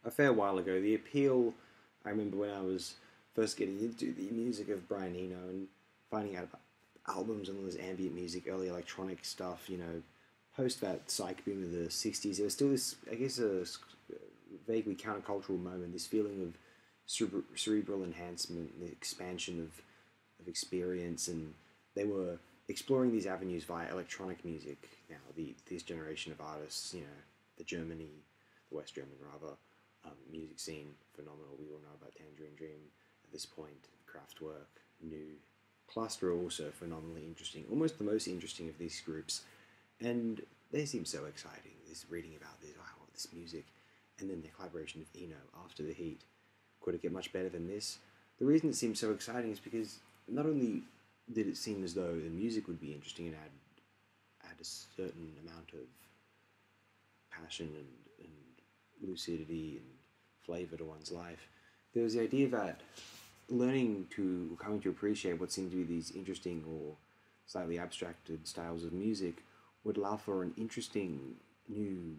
a fair while ago. The appeal, I remember when I was first getting into the music of Brian Eno and finding out about albums and all this ambient music, early electronic stuff, post that psych boom of the 60s, there was still this, I guess, a vaguely countercultural moment, this feeling of cerebral enhancement, the expansion of experience, and they were exploring these avenues via electronic music now, this generation of artists, the West German rather, music scene, phenomenal. We all know about Tangerine Dream at this point, Kraftwerk, New, Cluster are also phenomenally interesting, almost the most interesting of these groups, and they seem so exciting, this reading about this, wow, this music, and then the collaboration of Eno, After the Heat. Could it get much better than this? The reason it seems so exciting is because not only did it seem as though the music would be interesting and add a certain amount of passion and lucidity and flavour to one's life, there was the idea that coming to appreciate what seemed to be these interesting or slightly abstracted styles of music would allow for an interesting new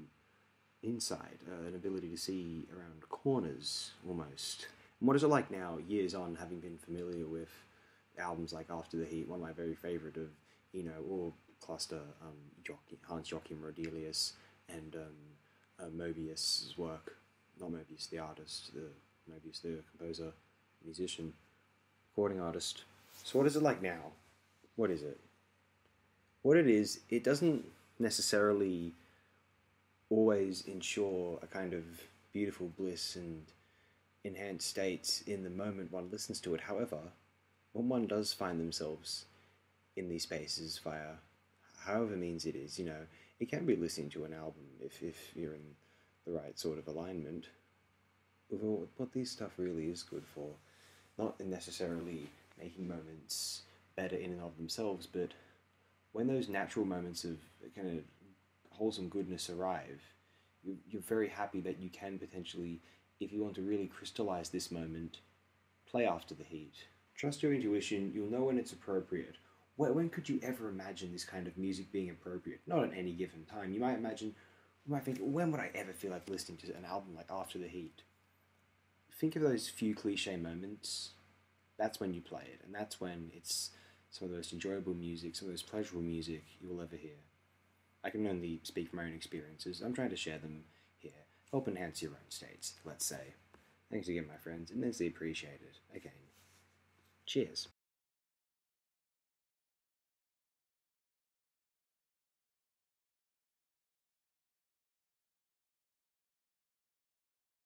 insight, an ability to see around corners almost. And what is it like now, years on, having been familiar with albums like After the Heat, one of my very favourite of or Cluster, Hans Joachim Roedelius, and Moebius' work, not Moebius the artist, Moebius the composer, musician, recording artist. So what is it like now? What is it? What it is, it doesn't necessarily always ensure a kind of beautiful bliss and enhanced states in the moment one listens to it. However, when one does find themselves in these spaces via however means it is, it can be listening to an album if you're in the right sort of alignment with what this stuff really is good for. Not necessarily making moments better in and of themselves, but when those natural moments of kind of wholesome goodness arrive, you're very happy that you can potentially, if you want to really crystallize this moment, play After the Heat. Trust your intuition, you'll know when it's appropriate. When could you ever imagine this kind of music being appropriate? Not at any given time. You might think, when would I ever feel like listening to an album like After the Heat? Think of those few cliche moments. That's when you play it, and that's when it's some of the most enjoyable music, some of the most pleasurable music you will ever hear. I can only speak from my own experiences. I'm trying to share them here. Help enhance your own states, let's say. Thanks again, my friends. Immensely appreciated. Again, cheers.